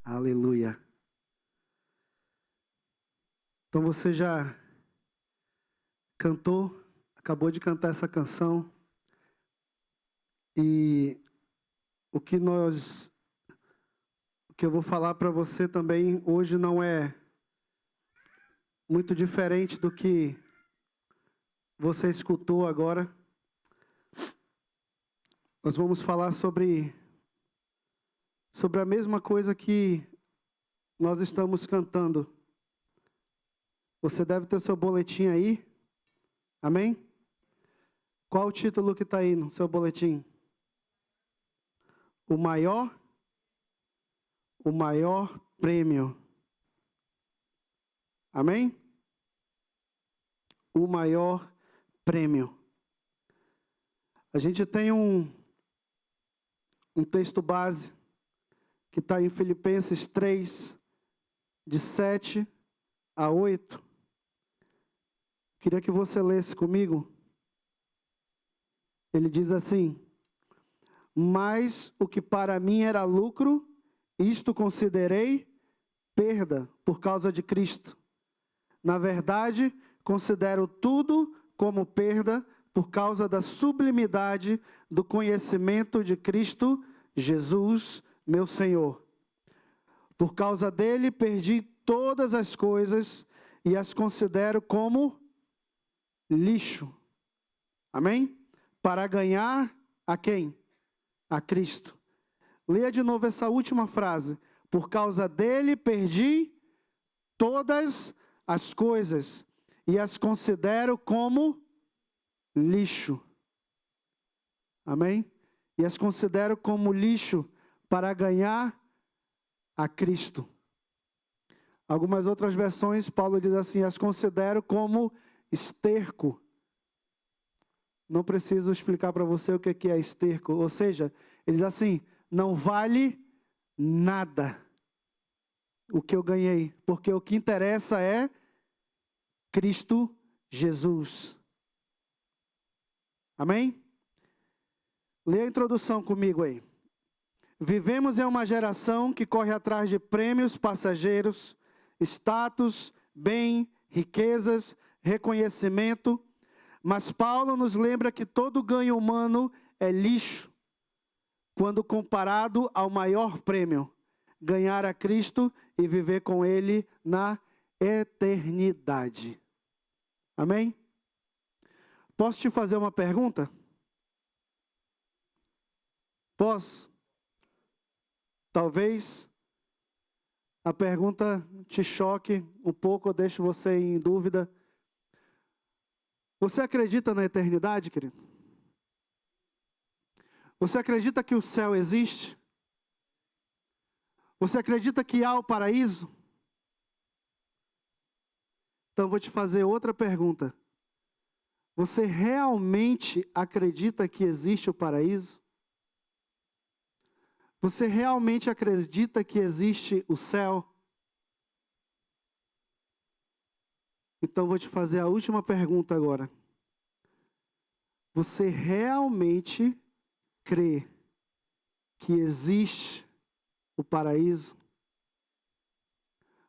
Aleluia. Então você já cantou, acabou de cantar essa canção. E o que eu vou falar para você também hoje não é muito diferente do que você escutou agora. Nós vamos falar sobre a mesma coisa que nós estamos cantando. Você deve ter seu boletim aí. Amém? Qual o título que está aí no seu boletim? O maior prêmio. Amém? O maior prêmio. A gente tem um texto base que está em Filipenses 3, de 7 a 8. Queria que você lesse comigo. Ele diz assim: mas o que para mim era lucro, isto considerei perda por causa de Cristo. Na verdade, considero tudo como perda por causa da sublimidade do conhecimento de Cristo Jesus, meu Senhor. Por causa dele, perdi todas as coisas e as considero como lixo. Amém? Para ganhar a quem? A Cristo. Leia de novo essa última frase. Por causa dele, perdi todas as coisas e as considero como lixo. Amém? E as considero como lixo para ganhar a Cristo. Algumas outras versões, Paulo diz assim: as considero como esterco. Não preciso explicar para você o que é esterco. Ou seja, ele diz assim: não vale nada o que eu ganhei, porque o que interessa é Cristo Jesus. Amém? Leia a introdução comigo aí. Vivemos em uma geração que corre atrás de prêmios passageiros, status, bem, riquezas, reconhecimento. Mas Paulo nos lembra que todo ganho humano é lixo, quando comparado ao maior prêmio, ganhar a Cristo e viver com Ele na eternidade. Amém? Posso te fazer uma pergunta? Posso? Talvez a pergunta te choque um pouco, ou deixe você em dúvida. Você acredita na eternidade, querido? Você acredita que o céu existe? Você acredita que há o paraíso? Então vou te fazer outra pergunta. Você realmente acredita que existe o paraíso? Você realmente acredita que existe o céu? Então vou te fazer a última pergunta agora. Você realmente crê que existe o paraíso?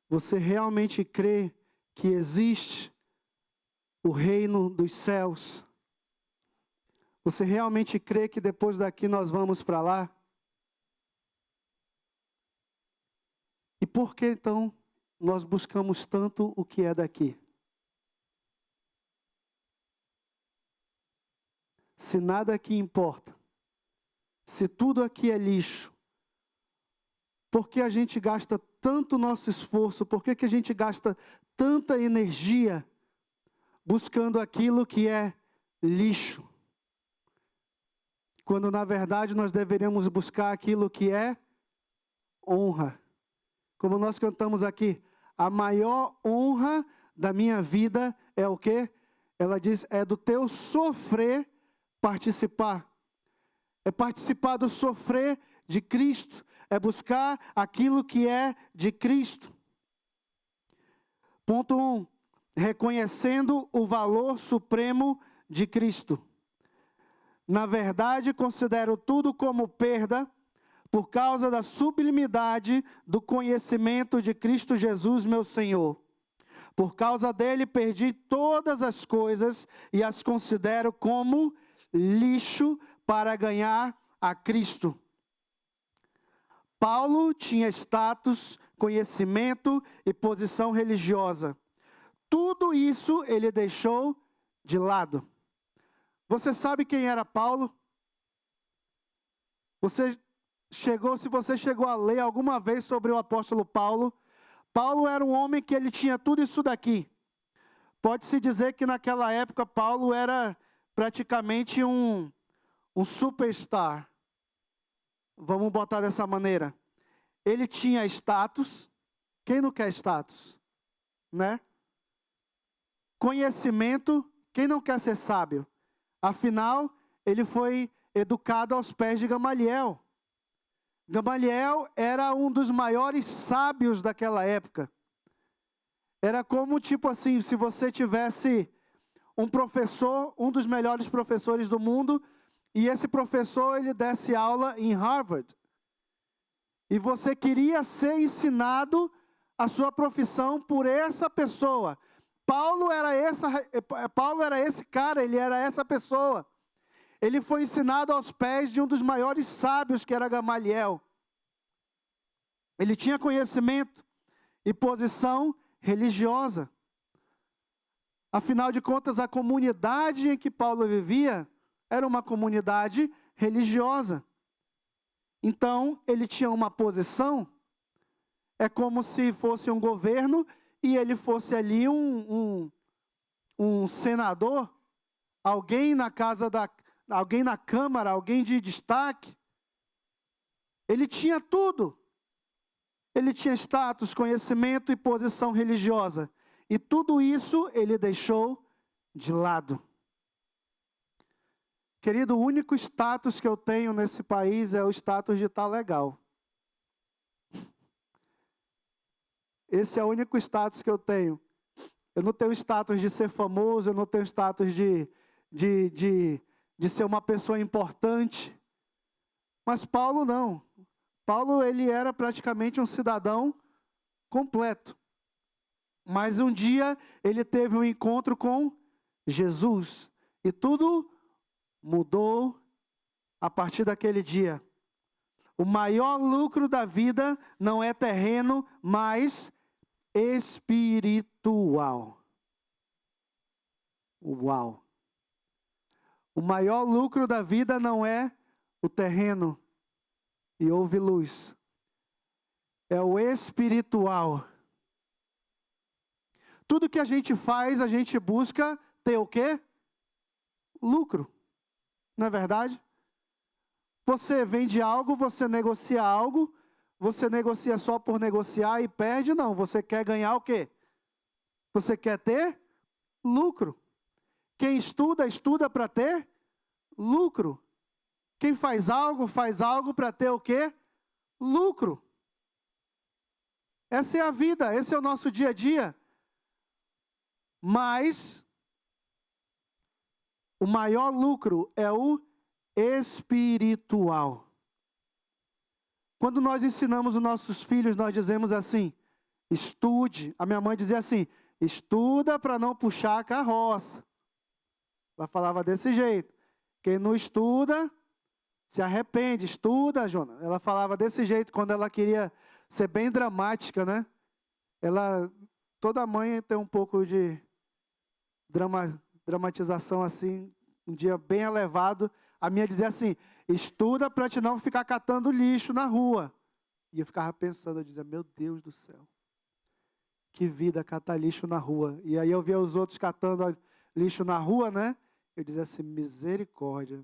Você realmente crê que existe o reino dos céus? Você realmente crê que depois daqui nós vamos para lá? E por que então nós buscamos tanto o que é daqui? Se nada aqui importa, se tudo aqui é lixo, por que a gente gasta tanto nosso esforço, por que a gente gasta tanta energia buscando aquilo que é lixo? Quando na verdade nós deveríamos buscar aquilo que é honra. Como nós cantamos aqui, a maior honra da minha vida é o quê? Ela diz, é do teu sofrer participar. É participar do sofrer de Cristo. É buscar aquilo que é de Cristo. Ponto 1. Reconhecendo o valor supremo de Cristo. Na verdade, considero tudo como perda por causa da sublimidade do conhecimento de Cristo Jesus, meu Senhor. Por causa dele perdi todas as coisas e as considero como lixo para ganhar a Cristo. Paulo tinha status, conhecimento e posição religiosa. Tudo isso ele deixou de lado. Você sabe quem era Paulo? Se você chegou a ler alguma vez sobre o apóstolo Paulo, Paulo era um homem que ele tinha tudo isso daqui. Pode-se dizer que naquela época Paulo era praticamente um superstar. Vamos botar dessa maneira. Ele tinha status. Quem não quer status? Né? Conhecimento. Quem não quer ser sábio? Afinal, ele foi educado aos pés de Gamaliel. Gamaliel era um dos maiores sábios daquela época. Era como tipo assim, se você tivesse um professor, um dos melhores professores do mundo, e esse professor ele desse aula em Harvard. E você queria ser ensinado a sua profissão por essa pessoa. Paulo era esse cara, ele era essa pessoa. Ele foi ensinado aos pés de um dos maiores sábios, que era Gamaliel. Ele tinha conhecimento e posição religiosa. Afinal de contas, a comunidade em que Paulo vivia era uma comunidade religiosa. Então, ele tinha uma posição, é como se fosse um governo e ele fosse ali um senador, alguém na Câmara, alguém de destaque. Ele tinha tudo. Ele tinha status, conhecimento e posição religiosa. E tudo isso ele deixou de lado. Querido, o único status que eu tenho nesse país é o status de estar legal. Esse é o único status que eu tenho. Eu não tenho status de ser famoso, eu não tenho status de ser uma pessoa importante. Mas Paulo não. Paulo ele era praticamente um cidadão completo. Mas um dia ele teve um encontro com Jesus. E tudo mudou a partir daquele dia. O maior lucro da vida não é terreno, mas espiritual. Uau! O maior lucro da vida não é o terreno, e houve luz. É o espiritual. Tudo que a gente faz, a gente busca ter o quê? Lucro. Não é verdade? Você vende algo, você negocia algo, você negocia só por negociar e perde, não. Você quer ganhar o quê? Você quer ter lucro. Quem estuda, estuda para ter lucro. Quem faz algo para ter o quê? Lucro. Essa é a vida, esse é o nosso dia a dia. Mas o maior lucro é o espiritual. Quando nós ensinamos os nossos filhos, nós dizemos assim, estude. A minha mãe dizia assim, estuda para não puxar a carroça. Ela falava desse jeito. Quem não estuda, se arrepende. Estuda, Jonas. Ela falava desse jeito quando ela queria ser bem dramática, né? Toda mãe tem um pouco de dramatização assim, um dia bem elevado. A minha dizia assim, estuda para te não ficar catando lixo na rua. E eu ficava pensando, eu dizia, meu Deus do céu, que vida catar lixo na rua. E aí eu via os outros catando lixo na rua, né? Eu dizia assim, misericórdia.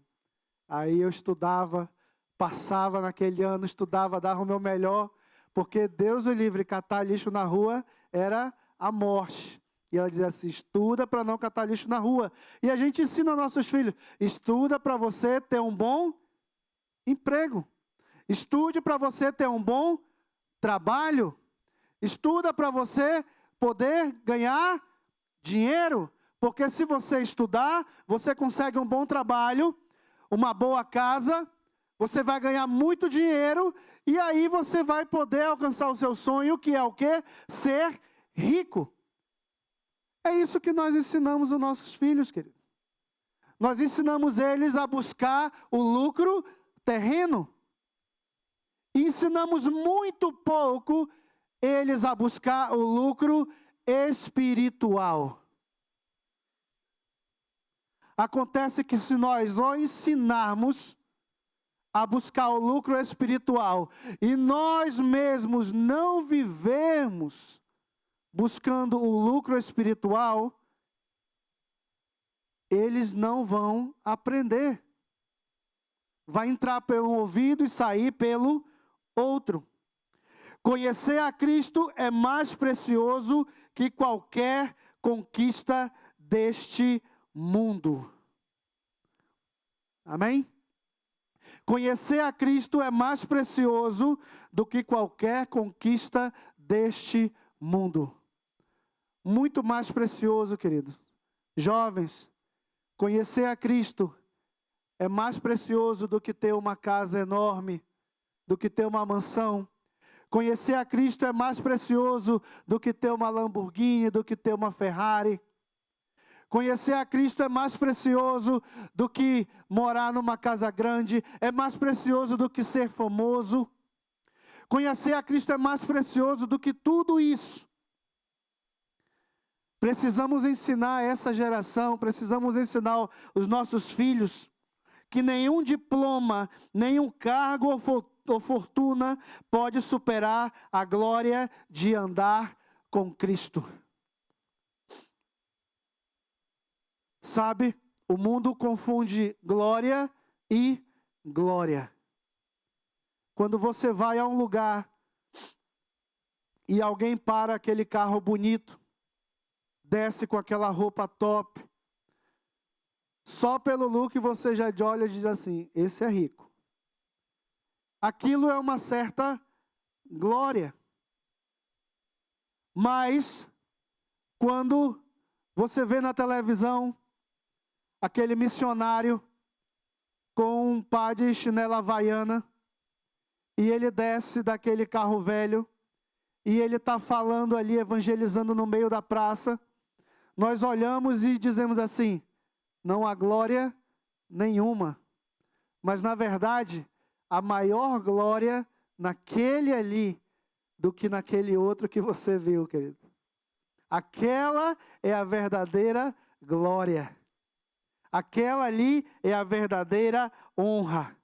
Aí eu estudava, passava naquele ano, estudava, dava o meu melhor, porque Deus o livre, catar lixo na rua era a morte. E ela dizia assim, estuda para não catar lixo na rua. E a gente ensina aos nossos filhos, estuda para você ter um bom emprego. Estude para você ter um bom trabalho. Estuda para você poder ganhar dinheiro. Porque se você estudar, você consegue um bom trabalho, uma boa casa, Você vai ganhar muito dinheiro e aí você vai poder alcançar o seu sonho, que é o quê? Ser rico. É isso que nós ensinamos os nossos filhos, querido. Nós ensinamos eles a buscar o lucro terreno. E ensinamos muito pouco eles a buscar o lucro espiritual. Acontece que se nós o ensinarmos a buscar o lucro espiritual e nós mesmos não vivermos buscando o lucro espiritual, eles não vão aprender. Vai entrar pelo ouvido e sair pelo outro. Conhecer a Cristo é mais precioso que qualquer conquista deste mundo. Amém? Conhecer a Cristo é mais precioso do que qualquer conquista deste mundo. Muito mais precioso, querido. Jovens, conhecer a Cristo é mais precioso do que ter uma casa enorme, do que ter uma mansão. Conhecer a Cristo é mais precioso do que ter uma Lamborghini, do que ter uma Ferrari. Conhecer a Cristo é mais precioso do que morar numa casa grande, é mais precioso do que ser famoso. Conhecer a Cristo é mais precioso do que tudo isso. Precisamos ensinar essa geração, precisamos ensinar os nossos filhos que nenhum diploma, nenhum cargo ou fortuna pode superar a glória de andar com Cristo. Sabe, o mundo confunde glória e glória. Quando você vai a um lugar e alguém para aquele carro bonito, desce com aquela roupa top, só pelo look você já olha e diz assim, esse é rico. Aquilo é uma certa glória. Mas, quando você vê na televisão aquele missionário com um par de chinela havaiana, e ele desce daquele carro velho, e ele está falando ali, evangelizando no meio da praça, nós olhamos e dizemos assim, não há glória nenhuma. Mas na verdade, a maior glória naquele ali do que naquele outro que você viu, querido. Aquela é a verdadeira glória. Aquela ali é a verdadeira honra.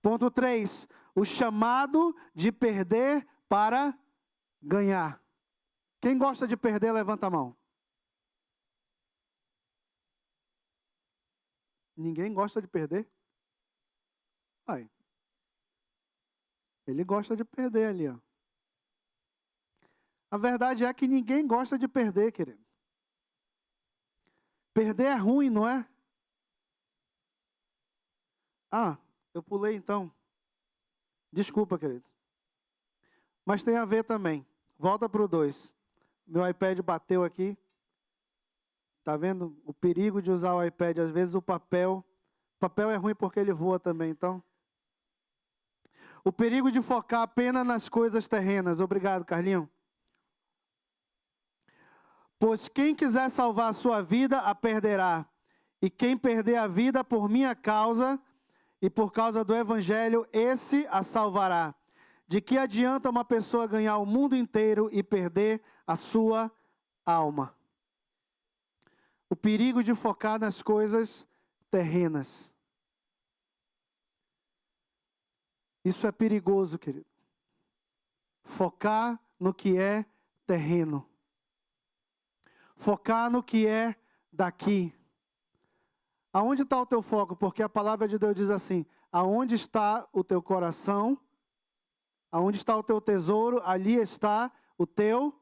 Ponto 3. O chamado de perder para ganhar. Quem gosta de perder, levanta a mão. Ninguém gosta de perder? Aí. Ele gosta de perder ali, ó. A verdade é que ninguém gosta de perder, querido. Perder é ruim, não é? Ah, eu pulei então. Desculpa, querido. Mas tem a ver também. Volta para o 2. Meu iPad bateu aqui. Está vendo o perigo de usar o iPad? Às vezes o papel é ruim porque ele voa também, então. O perigo de focar apenas nas coisas terrenas. Obrigado, Carlinhos. Pois quem quiser salvar a sua vida, a perderá. E quem perder a vida por minha causa e por causa do Evangelho, esse a salvará. De que adianta uma pessoa ganhar o mundo inteiro e perder a sua alma? O perigo de focar nas coisas terrenas. Isso é perigoso, querido. Focar no que é terreno. Focar no que é daqui. Aonde está o teu foco? Porque a palavra de Deus diz assim, aonde está o teu coração, aonde está o teu tesouro, ali está o teu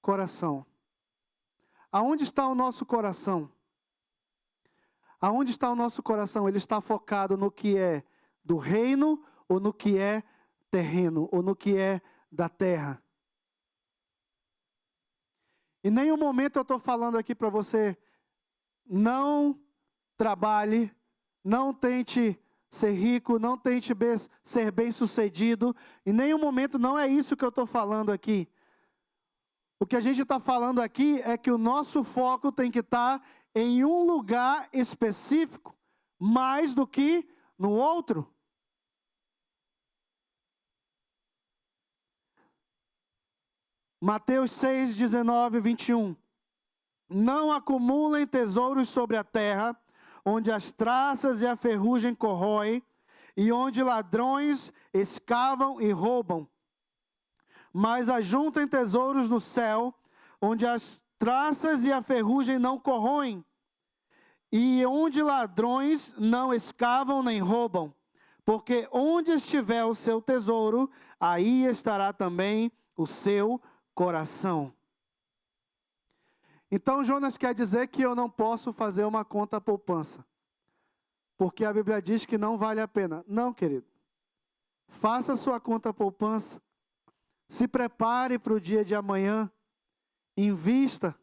coração. Aonde está o nosso coração? Aonde está o nosso coração? Ele está focado no que é do reino ou no que é terreno, ou no que é da terra. Em nenhum momento eu estou falando aqui para você, não trabalhe, não tente ser rico, não tente ser bem-sucedido. Em nenhum momento não é isso que eu estou falando aqui. O que a gente está falando aqui é que o nosso foco tem que estar em um lugar específico, mais do que no outro. Mateus 6, 19 e 21. Não acumulem tesouros sobre a terra, onde as traças e a ferrugem corroem, e onde ladrões escavam e roubam. Mas ajuntem tesouros no céu, onde as traças e a ferrugem não corroem, e onde ladrões não escavam nem roubam. Porque onde estiver o seu tesouro, aí estará também o seu coração. Então Jonas quer dizer que eu não posso fazer uma conta poupança, porque a Bíblia diz que não vale a pena. Não, querido. Faça a sua conta poupança. Se prepare para o dia de amanhã. Invista.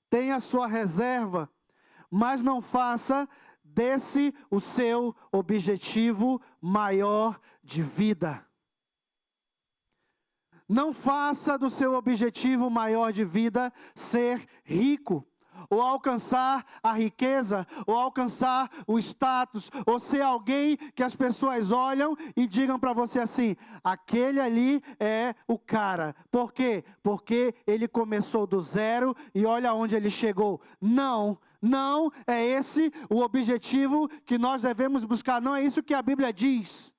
Tenha a sua reserva. Mas não faça desse o seu objetivo maior de vida. Não faça do seu objetivo maior de vida ser rico, ou alcançar a riqueza, ou alcançar o status, ou ser alguém que as pessoas olham e digam para você assim: aquele ali é o cara. Por quê? Porque ele começou do zero e olha onde ele chegou. Não, não é esse o objetivo que nós devemos buscar. Não é isso que a Bíblia diz.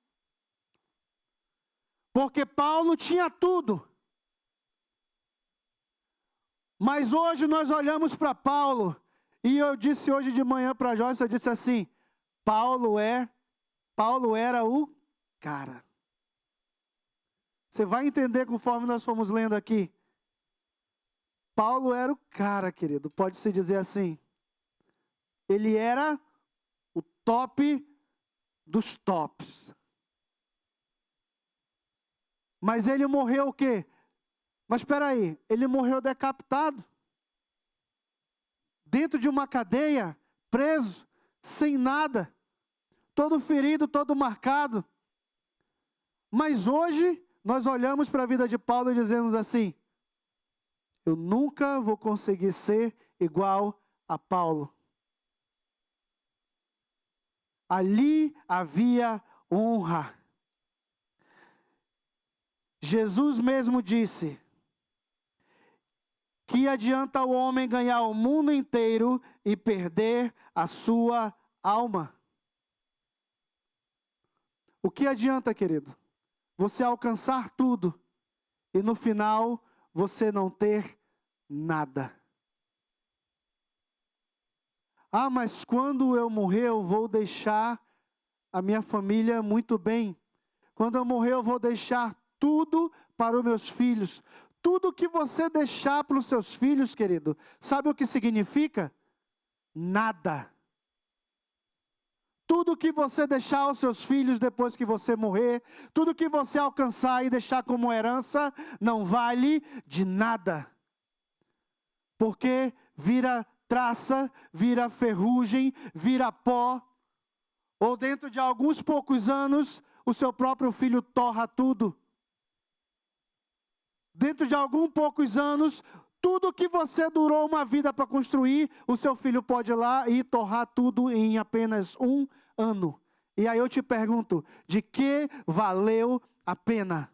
Porque Paulo tinha tudo. Mas hoje nós olhamos para Paulo, e eu disse hoje de manhã para Joyce, eu disse assim: Paulo era o cara. Você vai entender conforme nós fomos lendo aqui. Paulo era o cara, querido, pode-se dizer assim. Ele era o top dos tops. Mas ele morreu o quê? Mas espera aí, ele morreu decapitado. Dentro de uma cadeia, preso, sem nada. Todo ferido, todo marcado. Mas hoje, nós olhamos para a vida de Paulo e dizemos assim: eu nunca vou conseguir ser igual a Paulo. Ali havia honra. Jesus mesmo disse: que adianta o homem ganhar o mundo inteiro e perder a sua alma? O que adianta, querido? Você alcançar tudo e no final você não ter nada. Ah, mas quando eu morrer eu vou deixar a minha família muito bem. Quando eu morrer eu vou deixar tudo para os meus filhos. Tudo que você deixar para os seus filhos, querido, sabe o que significa? Nada. Tudo que você deixar aos seus filhos depois que você morrer, tudo que você alcançar e deixar como herança, não vale de nada. Porque vira traça, vira ferrugem, vira pó, ou dentro de alguns poucos anos, o seu próprio filho torra tudo. Dentro de alguns poucos anos, tudo que você durou uma vida para construir, o seu filho pode ir lá e torrar tudo em apenas um ano. E aí eu te pergunto, de que valeu a pena?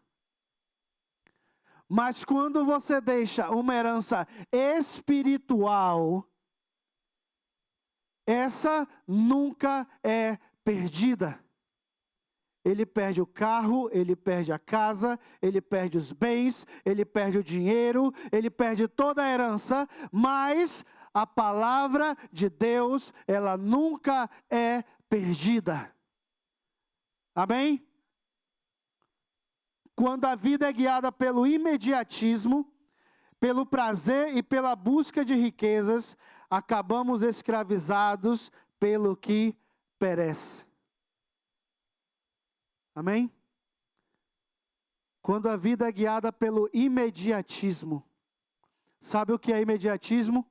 Mas quando você deixa uma herança espiritual, essa nunca é perdida. Ele perde o carro, ele perde a casa, ele perde os bens, ele perde o dinheiro, ele perde toda a herança, mas a palavra de Deus, ela nunca é perdida. Amém? Quando a vida é guiada pelo imediatismo, pelo prazer e pela busca de riquezas, acabamos escravizados pelo que perece. Amém? Quando a vida é guiada pelo imediatismo. Sabe o que é imediatismo?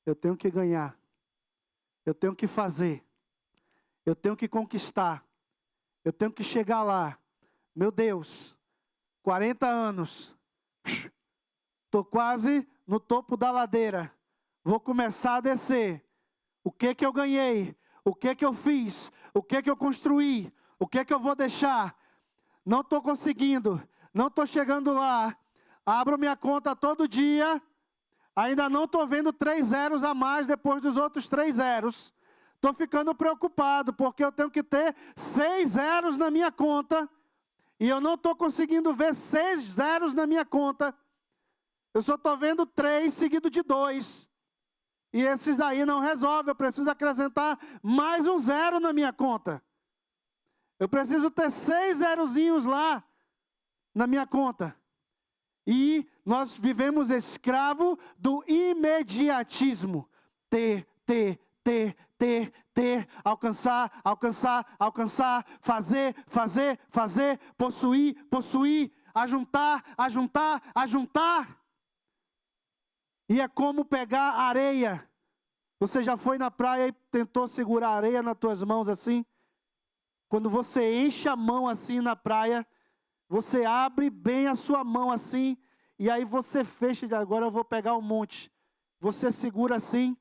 Eu tenho que ganhar. Eu tenho que fazer. Eu tenho que conquistar. Eu tenho que chegar lá. Meu Deus, 40 anos. Estou quase no topo da ladeira. Vou começar a descer. O que que eu ganhei? O que que eu fiz? O que que eu construí? O que que eu vou deixar? Não estou conseguindo. Não estou chegando lá. Abro minha conta todo dia. Ainda não estou vendo 3 zeros a mais depois dos outros 3 zeros. Estou ficando preocupado, porque eu tenho que ter 6 zeros na minha conta. E eu não estou conseguindo ver 6 zeros na minha conta. Eu só estou vendo 3 seguido de 2. E esses aí não resolvem. Eu preciso acrescentar mais um zero na minha conta. Eu preciso ter 6 zerozinhos lá na minha conta. E nós vivemos escravo do imediatismo. Ter, alcançar, fazer, possuir, ajuntar. E é como pegar areia. Você já foi na praia e tentou segurar a areia nas tuas mãos assim? Quando você enche a mão assim na praia, você abre bem a sua mão assim, e aí você fecha, de agora eu vou pegar um monte. Você segura assim,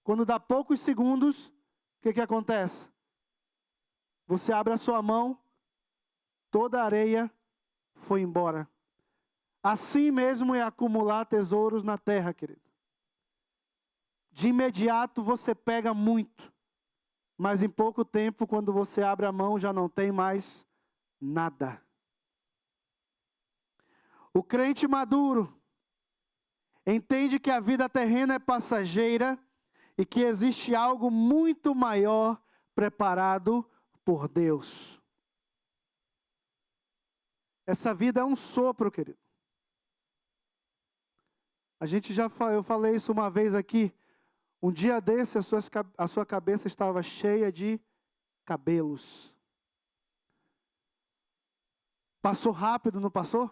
quando dá poucos segundos, o que que acontece? Você abre a sua mão, toda a areia foi embora. Assim mesmo é acumular tesouros na terra, querido. De imediato você pega muito, mas em pouco tempo, quando você abre a mão, já não tem mais nada. O crente maduro entende que a vida terrena é passageira e que existe algo muito maior preparado por Deus. Essa vida é um sopro, querido. Eu falei isso uma vez aqui. Um dia desse, a sua cabeça estava cheia de cabelos. Passou rápido, não passou?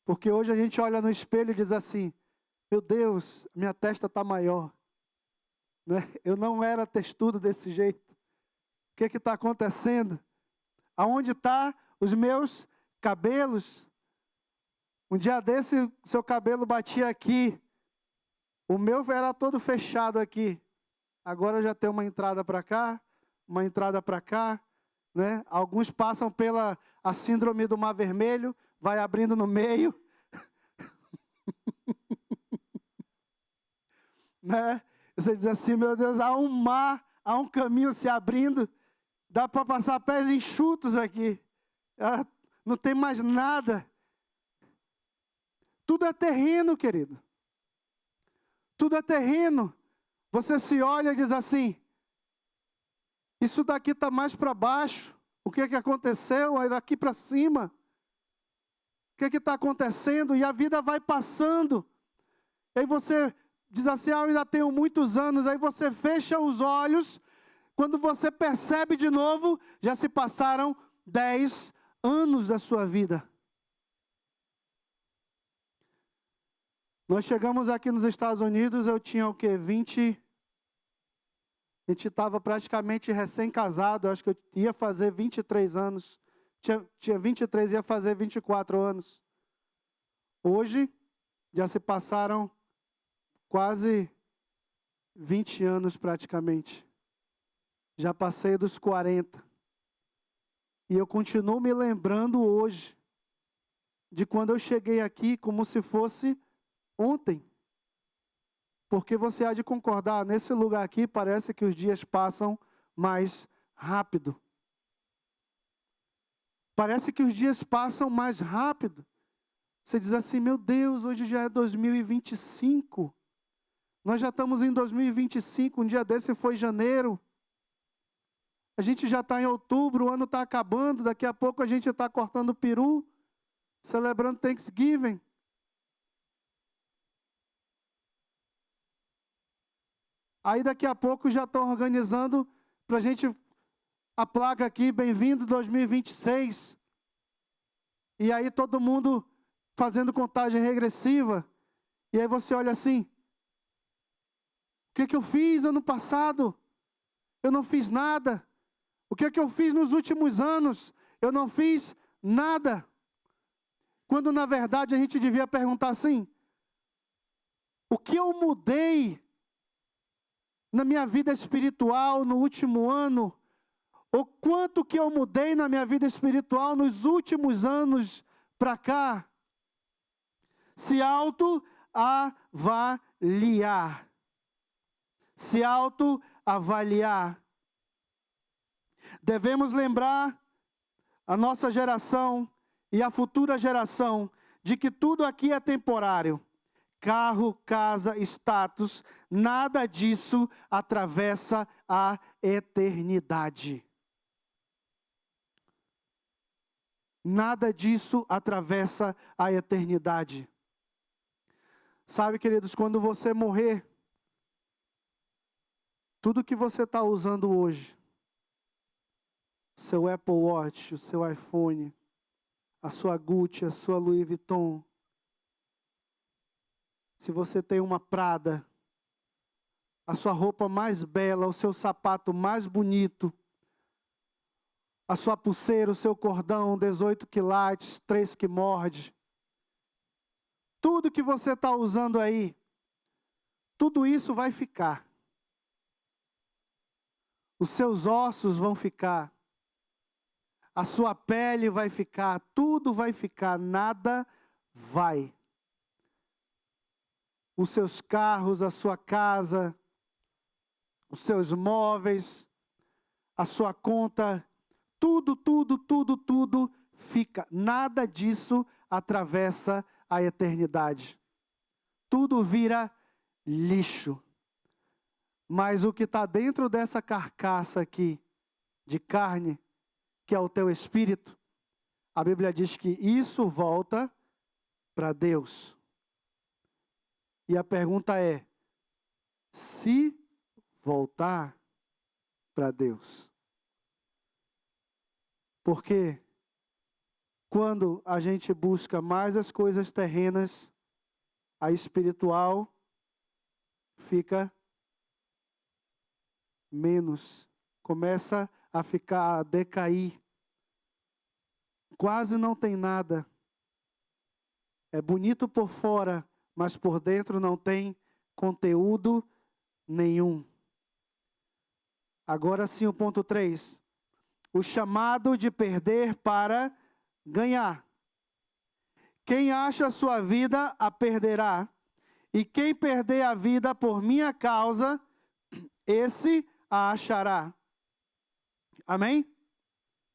Porque hoje a gente olha no espelho e diz assim, meu Deus, minha testa está maior. Né? Eu não era textudo desse jeito. O que está acontecendo? Aonde estão os meus cabelos? Um dia desse, seu cabelo batia aqui. O meu era todo fechado aqui. Agora já tem uma entrada para cá, uma entrada para cá. Né? Alguns passam pela a síndrome do mar vermelho, vai abrindo no meio. Né? Você diz assim, meu Deus, há um mar, há um caminho se abrindo. Dá para passar pés enxutos aqui. Não tem mais nada. Tudo é terreno, querido. Tudo é terreno. Você se olha e diz assim, isso daqui está mais para baixo. O que aconteceu? Era aqui para cima. O que está acontecendo? E a vida vai passando. E aí você diz assim, eu ainda tenho muitos anos. Aí você fecha os olhos. Quando você percebe de novo, já se passaram 10 anos da sua vida. Nós chegamos aqui nos Estados Unidos, eu tinha o quê? 20... A gente estava praticamente recém-casado, acho que eu ia fazer 23 anos. Tinha 23, ia fazer 24 anos. Hoje, já se passaram quase 20 anos praticamente. Já passei dos 40. E eu continuo me lembrando hoje de quando eu cheguei aqui como se fosse ontem. Porque você há de concordar, nesse lugar aqui parece que os dias passam mais rápido. Parece que os dias passam mais rápido. Você diz assim, meu Deus, hoje já é 2025. Nós já estamos em 2025, um dia desse foi janeiro. A gente já está em outubro, o ano está acabando, daqui a pouco a gente está cortando peru, celebrando Thanksgiving. Aí daqui a pouco já estão organizando para a gente a placa aqui, bem-vindo 2026. E aí todo mundo fazendo contagem regressiva. E aí você olha assim, o que eu fiz ano passado? Eu não fiz nada. O que é que eu fiz nos últimos anos? Eu não fiz nada. Quando na verdade a gente devia perguntar assim: o que eu mudei na minha vida espiritual no último ano? Ou quanto que eu mudei na minha vida espiritual nos últimos anos para cá? Se autoavaliar. Se autoavaliar. Devemos lembrar a nossa geração e a futura geração de que tudo aqui é temporário. Carro, casa, status, nada disso atravessa a eternidade. Nada disso atravessa a eternidade. Sabe, queridos, quando você morrer, tudo que você está usando hoje, seu Apple Watch, o seu iPhone, a sua Gucci, a sua Louis Vuitton, se você tem uma Prada, a sua roupa mais bela, o seu sapato mais bonito, a sua pulseira, o seu cordão, 18 quilates, 3 que morde. Tudo que você está usando aí, tudo isso vai ficar. Os seus ossos vão ficar. A sua pele vai ficar, tudo vai ficar, nada vai. Os seus carros, a sua casa, os seus móveis, a sua conta, tudo fica. Nada disso atravessa a eternidade. Tudo vira lixo. Mas o que está dentro dessa carcaça aqui, de carne, que é o teu espírito, a Bíblia diz que isso volta para Deus. E a pergunta é, se voltar para Deus? Porque quando a gente busca mais as coisas terrenas, a espiritual fica menos, começa a decair. Quase não tem nada. É bonito por fora, mas por dentro não tem conteúdo nenhum. Agora sim, o ponto 3. O chamado de perder para ganhar. Quem acha a sua vida, a perderá. E quem perder a vida por minha causa, esse a achará. Amém?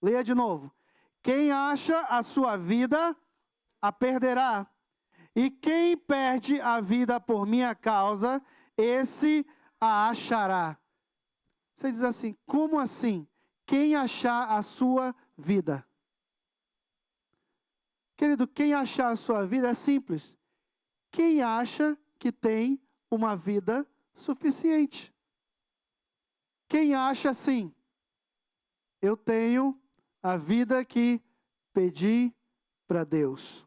Leia de novo. Quem acha a sua vida, a perderá. E quem perde a vida por minha causa, esse a achará. Você diz assim, como assim? Quem achar a sua vida? Querido, quem achar a sua vida é simples. Quem acha que tem uma vida suficiente? Quem acha assim? Eu tenho a vida que pedi para Deus.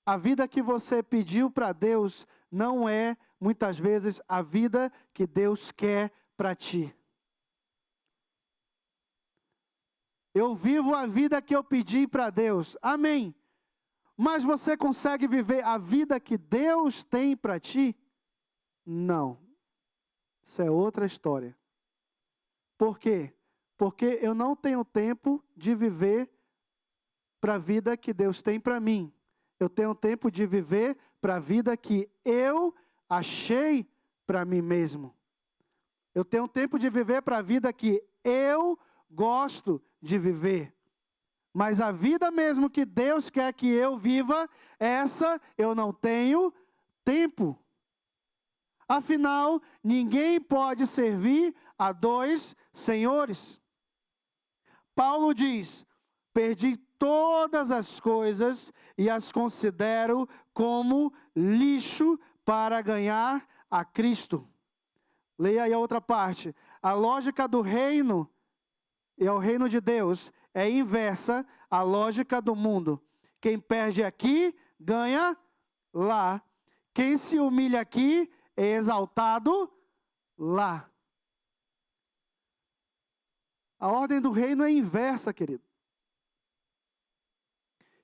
A vida que você pediu para Deus não é, muitas vezes, a vida que Deus quer para ti. Eu vivo a vida que eu pedi para Deus. Amém. Mas você consegue viver a vida que Deus tem para ti? Não. Isso é outra história. Por quê? Porque eu não tenho tempo de viver para a vida que Deus tem para mim. Eu tenho tempo de viver para a vida que eu achei para mim mesmo. Eu tenho tempo de viver para a vida que eu gosto de viver. Mas a vida mesmo que Deus quer que eu viva, essa eu não tenho tempo. Afinal, ninguém pode servir a dois senhores. Paulo diz, perdi todas as coisas e as considero como lixo para ganhar a Cristo. Leia aí a outra parte. A lógica do reino e ao reino de Deus é inversa à lógica do mundo. Quem perde aqui, ganha lá. Quem se humilha aqui, é exaltado lá. A ordem do reino é inversa, querido.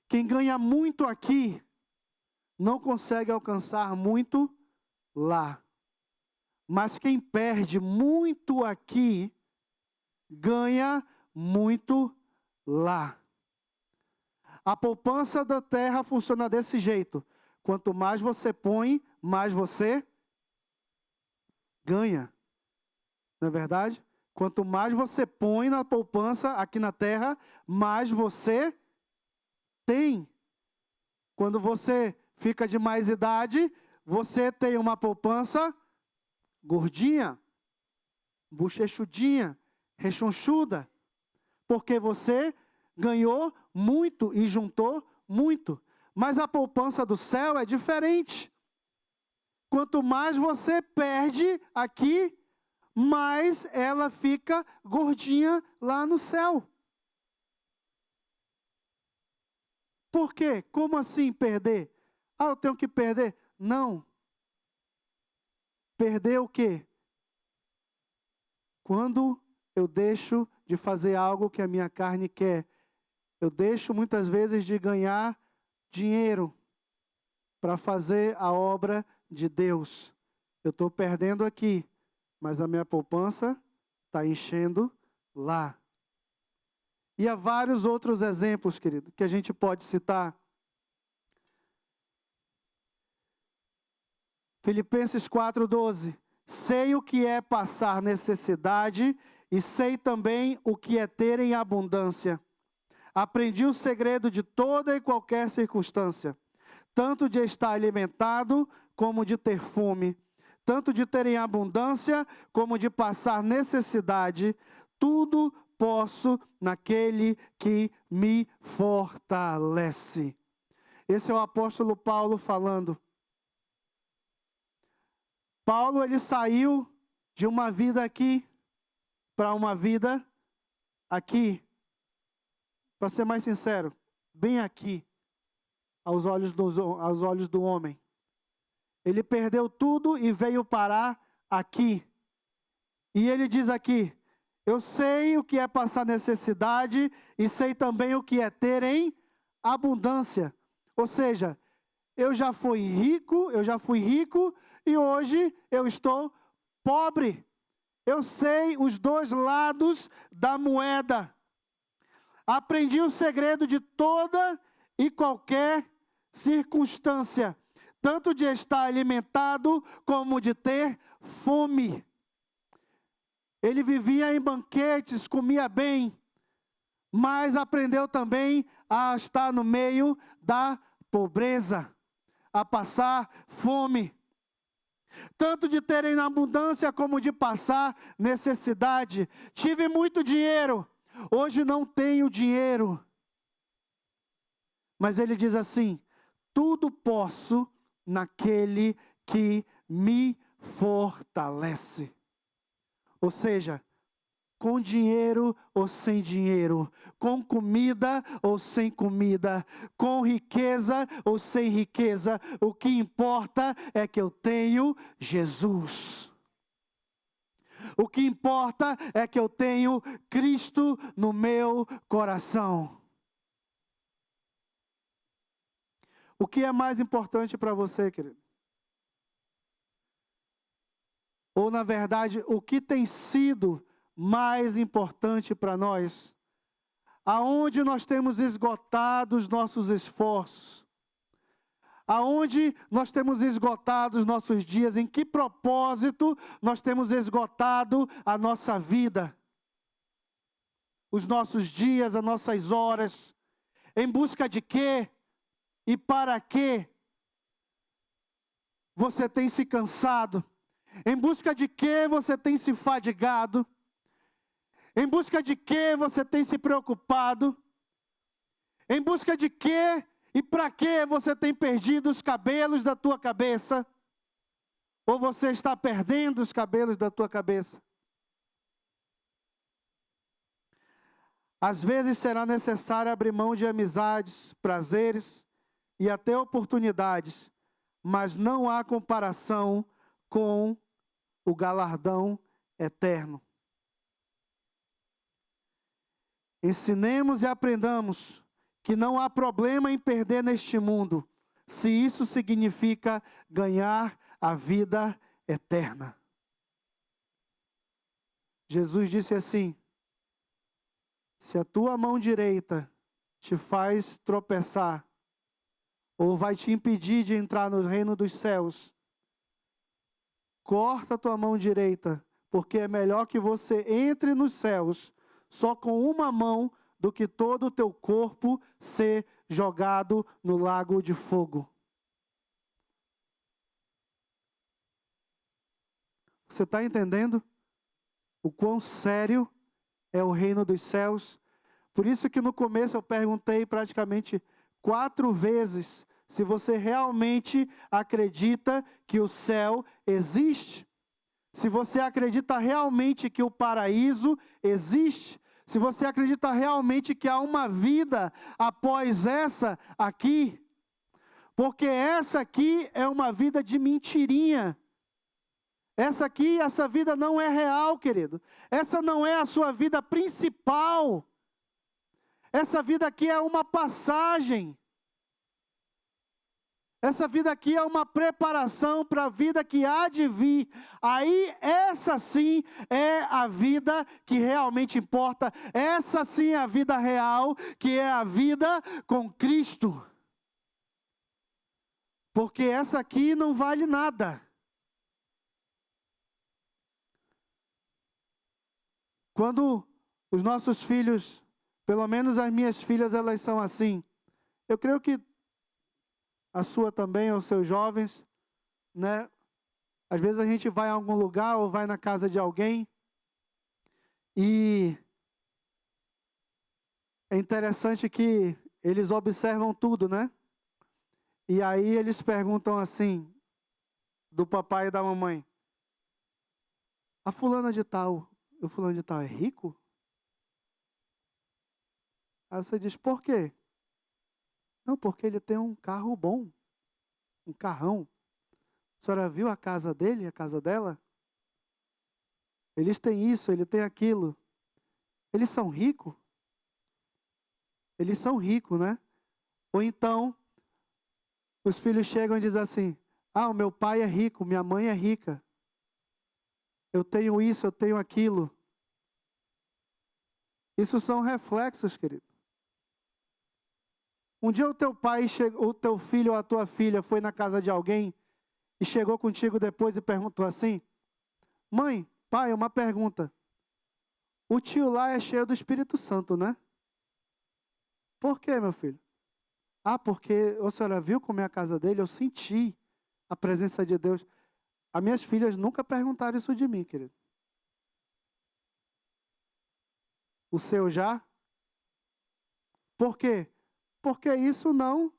Quem ganha muito aqui, não consegue alcançar muito lá. Mas quem perde muito aqui, ganha muito lá. A poupança da terra funciona desse jeito. Quanto mais você põe, mais você ganha. Não é verdade? Quanto mais você põe na poupança aqui na terra, mais você tem. Quando você fica de mais idade, você tem uma poupança gordinha, bochechudinha, rechonchuda, porque você ganhou muito e juntou muito. Mas a poupança do céu é diferente. Quanto mais você perde aqui, mais ela fica gordinha lá no céu. Por quê? Como assim perder? Ah, eu tenho que perder? Não. Perder o quê? Quando eu deixo de fazer algo que a minha carne quer. Eu deixo muitas vezes de ganhar dinheiro para fazer a obra de Deus. Eu estou perdendo aqui, mas a minha poupança está enchendo lá. E há vários outros exemplos, querido, que a gente pode citar. Filipenses 4:12. Sei o que é passar necessidade e sei também o que é ter em abundância. Aprendi o segredo de toda e qualquer circunstância, tanto de estar alimentado como de ter fome, tanto de ter em abundância como de passar necessidade. Tudo posso naquele que me fortalece. Esse é o apóstolo Paulo falando. Paulo, ele saiu de uma vida aqui para uma vida aqui. Para ser mais sincero, bem aqui, aos olhos do homem. Ele perdeu tudo e veio parar aqui. E ele diz aqui, eu sei o que é passar necessidade e sei também o que é ter em abundância. Ou seja, eu já fui rico e hoje eu estou pobre. Eu sei os dois lados da moeda. Aprendi o segredo de toda e qualquer circunstância, tanto de estar alimentado como de ter fome. Ele vivia em banquetes, comia bem, mas aprendeu também a estar no meio da pobreza, a passar fome. Tanto de ter em abundância como de passar necessidade. Tive muito dinheiro. Hoje não tenho dinheiro. Mas ele diz assim, tudo posso naquele que me fortalece. Ou seja, com dinheiro ou sem dinheiro, com comida ou sem comida, com riqueza ou sem riqueza, o que importa é que eu tenho Jesus. O que importa é que eu tenho Cristo no meu coração. O que é mais importante para você, querido? Ou, na verdade, o que tem sido mais importante para nós? Aonde nós temos esgotado os nossos esforços? Aonde nós temos esgotado os nossos dias? Em que propósito nós temos esgotado a nossa vida? Os nossos dias, as nossas horas. Em busca de quê? E para quê? Você tem se cansado? Em busca de quê você tem se fadigado? Em busca de quê você tem se preocupado? Em busca de quê e para que você tem perdido os cabelos da tua cabeça? Ou você está perdendo os cabelos da tua cabeça? Às vezes será necessário abrir mão de amizades, prazeres e até oportunidades, mas não há comparação com o galardão eterno. Ensinemos e aprendamos que não há problema em perder neste mundo, se isso significa ganhar a vida eterna. Jesus disse assim: se a tua mão direita te faz tropeçar, ou vai te impedir de entrar no reino dos céus, corta a tua mão direita, porque é melhor que você entre nos céus só com uma mão do que todo o teu corpo ser jogado no lago de fogo. Você está entendendo o quão sério é o reino dos céus? Por isso que no começo eu perguntei praticamente 4 vezes se você realmente acredita que o céu existe. Se você acredita realmente que o paraíso existe. Se você acredita realmente que há uma vida após essa aqui. Porque essa aqui é uma vida de mentirinha. Essa vida não é real, querido. Essa não é a sua vida principal. Essa vida aqui é uma passagem. Essa vida aqui é uma preparação para a vida que há de vir. Aí, essa sim é a vida que realmente importa. Essa sim é a vida real, que é a vida com Cristo. Porque essa aqui não vale nada. Quando os nossos filhos, pelo menos as minhas filhas, elas são assim. Eu creio que a sua também, os seus jovens, né? Às vezes a gente vai a algum lugar ou vai na casa de alguém e é interessante que eles observam tudo, né? E aí eles perguntam assim, do papai e da mamãe: a fulana de tal, o fulano de tal é rico? Aí você diz, por quê? Não, porque ele tem um carro bom, um carrão. A senhora viu a casa dele, a casa dela? Eles têm isso, ele tem aquilo. Eles são ricos? Eles são ricos, né? Ou então, os filhos chegam e dizem assim: ah, o meu pai é rico, minha mãe é rica. Eu tenho isso, eu tenho aquilo. Isso são reflexos, querido. Um dia o teu pai, o teu filho ou a tua filha foi na casa de alguém e chegou contigo depois e perguntou assim: mãe, pai, uma pergunta. O tio lá é cheio do Espírito Santo, né? Por quê, meu filho? Ah, porque a senhora viu como é a casa dele? Eu senti a presença de Deus. As minhas filhas nunca perguntaram isso de mim, querido. O seu já? Por quê? Porque isso não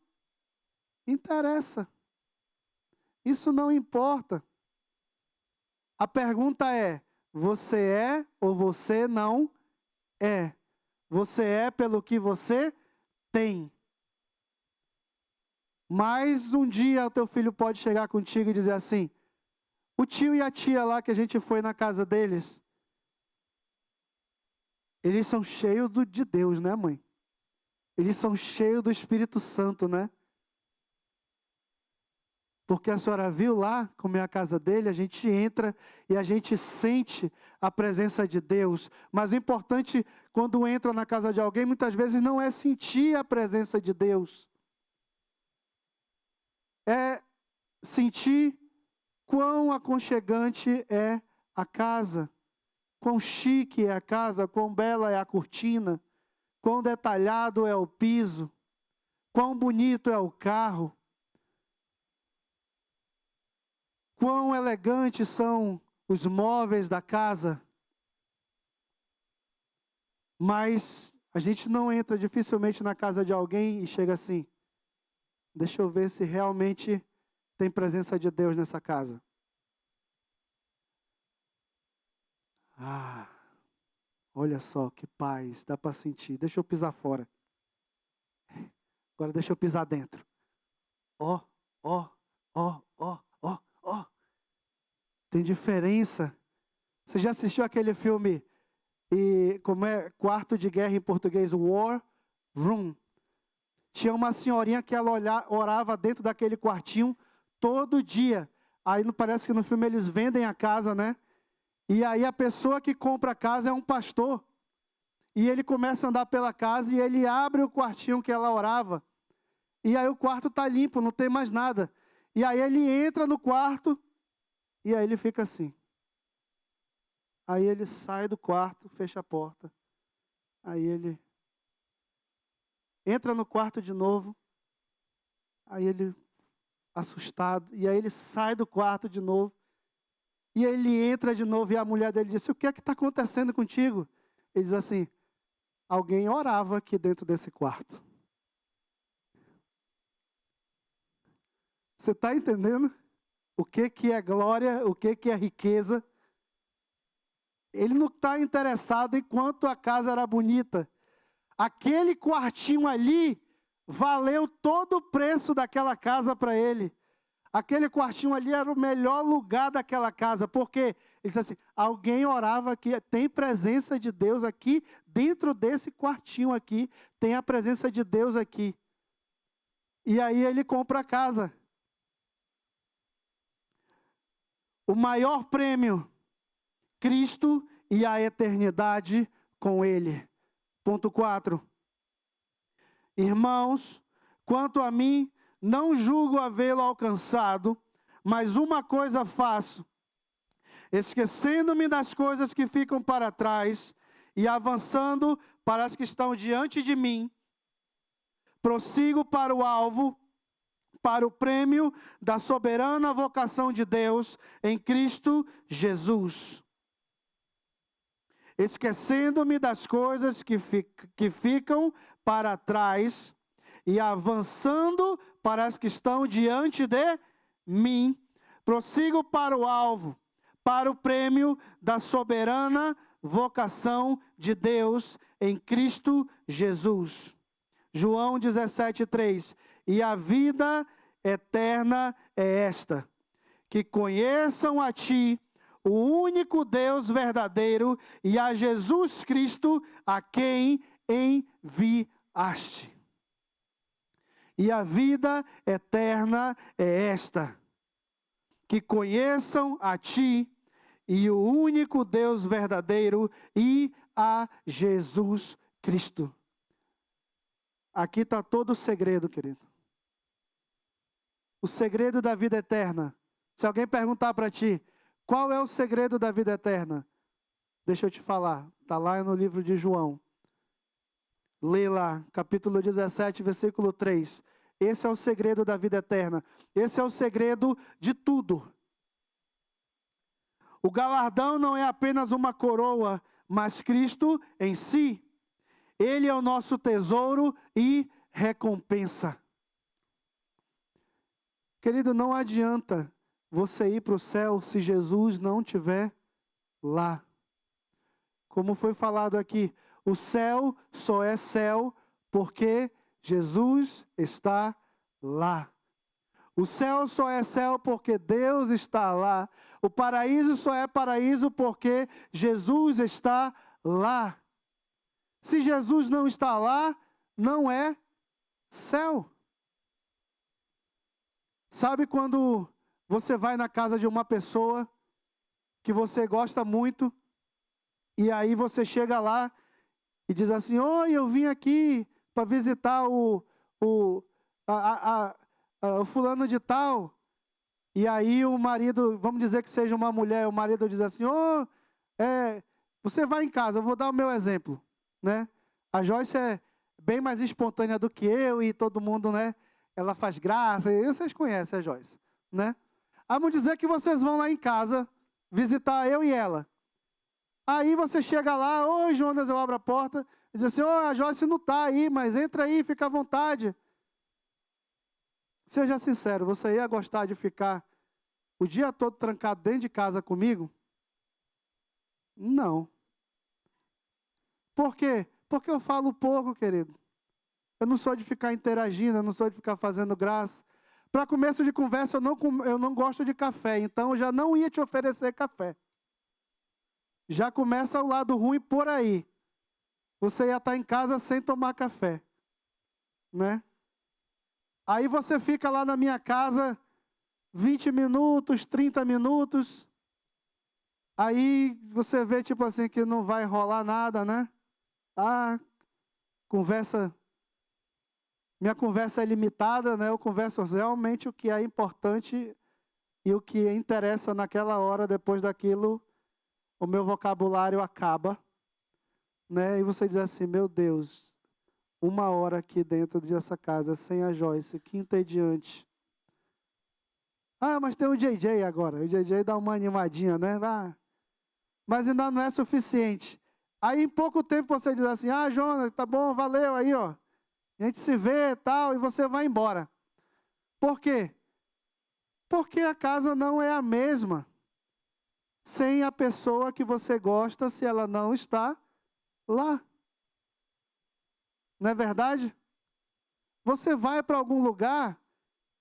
interessa. Isso não importa. A pergunta é: você é ou você não é? Você é pelo que você tem. Mas um dia o teu filho pode chegar contigo e dizer assim: o tio e a tia lá que a gente foi na casa deles, eles são cheios de Deus, né, mãe? Eles são cheios do Espírito Santo, né? Porque a senhora viu lá como é a casa dele, a gente entra e a gente sente a presença de Deus. Mas o importante, quando entra na casa de alguém, muitas vezes não é sentir a presença de Deus. É sentir quão aconchegante é a casa, quão chique é a casa, quão bela é a cortina, quão detalhado é o piso, quão bonito é o carro, quão elegantes são os móveis da casa. Mas a gente não entra dificilmente na casa de alguém e chega assim: deixa eu ver se realmente tem presença de Deus nessa casa. Ah, olha só que paz, dá para sentir. Deixa eu pisar fora. Agora deixa eu pisar dentro. Ó, ó, ó, ó, ó, ó. Tem diferença. Você já assistiu aquele filme e como é quarto de guerra em português, war room. Tinha uma senhorinha que ela orava dentro daquele quartinho todo dia. Aí parece que no filme eles vendem a casa, né? E aí a pessoa que compra a casa é um pastor. E ele começa a andar pela casa e ele abre o quartinho que ela orava. E aí o quarto está limpo, não tem mais nada. E aí ele entra no quarto e aí ele fica assim. Aí ele sai do quarto, fecha a porta. Aí ele entra no quarto de novo. Aí ele, assustado. E aí ele sai do quarto de novo. E ele entra de novo e a mulher dele disse, o que é que está acontecendo contigo? Ele diz assim, alguém orava aqui dentro desse quarto. Você está entendendo o que é glória, o que é riqueza? Ele não está interessado em quanto a casa era bonita. Aquele quartinho ali valeu todo o preço daquela casa para ele. Aquele quartinho ali era o melhor lugar daquela casa. Porque ele disse assim, alguém orava aqui, tem presença de Deus aqui, dentro desse quartinho aqui, tem a presença de Deus aqui. E aí ele compra a casa. O maior prêmio, Cristo e a eternidade com Ele. Ponto 4. Irmãos, quanto a mim, não julgo havê-lo alcançado, mas uma coisa faço, esquecendo-me das coisas que ficam para trás e avançando para as que estão diante de mim, prossigo para o alvo, para o prêmio da soberana vocação de Deus em Cristo Jesus. Esquecendo-me das coisas que ficam para trás e avançando para as que estão diante de mim, prossigo para o alvo, para o prêmio da soberana vocação de Deus em Cristo Jesus. João 17:3. E a vida eterna é esta, que conheçam a Ti, o único Deus verdadeiro, e a Jesus Cristo, a quem enviaste. E a vida eterna é esta, que conheçam a Ti, e o único Deus verdadeiro, e a Jesus Cristo. Aqui está todo o segredo, querido. O segredo da vida eterna. Se alguém perguntar para ti, qual é o segredo da vida eterna? Deixa eu te falar, está lá no livro de João. Lê lá, capítulo 17, versículo 3. Esse é o segredo da vida eterna. Esse é o segredo de tudo. O galardão não é apenas uma coroa, mas Cristo em si. Ele é o nosso tesouro e recompensa. Querido, não adianta você ir para o céu se Jesus não estiver lá. Como foi falado aqui, o céu só é céu porque Jesus está lá. O céu só é céu porque Deus está lá. O paraíso só é paraíso porque Jesus está lá. Se Jesus não está lá, não é céu. Sabe quando você vai na casa de uma pessoa que você gosta muito, e aí você chega lá e diz assim, oi, eu vim aqui para visitar o fulano de tal. E aí o marido, vamos dizer que seja uma mulher, o marido diz assim, você vai em casa, eu vou dar o meu exemplo, né? A Joyce é bem mais espontânea do que eu e todo mundo, né? Ela faz graça, e vocês conhecem a Joyce, né? Vamos dizer que vocês vão lá em casa visitar eu e ela. Aí você chega lá, oi Jonas, eu abro a porta, e diz assim, a Joyce não está aí, mas entra aí, fica à vontade. Seja sincero, você ia gostar de ficar o dia todo trancado dentro de casa comigo? Não. Por quê? Porque eu falo pouco, querido. Eu não sou de ficar interagindo, eu não sou de ficar fazendo graça. Para começo de conversa, eu não gosto de café, então eu já não ia te oferecer café. Já começa o lado ruim por aí. Você ia estar em casa sem tomar café, né? Aí você fica lá na minha casa 20 minutos, 30 minutos. Aí você vê tipo assim que não vai rolar nada, né? Minha conversa é limitada, né? Eu converso realmente o que é importante e o que interessa naquela hora. Depois daquilo, o meu vocabulário acaba, né? E você diz assim, meu Deus, 1 hora aqui dentro dessa casa, sem a Joyce, que entediante. Mas tem o JJ agora. O JJ dá uma animadinha, né? Mas ainda não é suficiente. Aí em pouco tempo você diz assim, Jonas, tá bom, valeu aí, ó. A gente se vê e tal, e você vai embora. Por quê? Porque a casa não é a mesma sem a pessoa que você gosta, se ela não está lá. Não é verdade? Você vai para algum lugar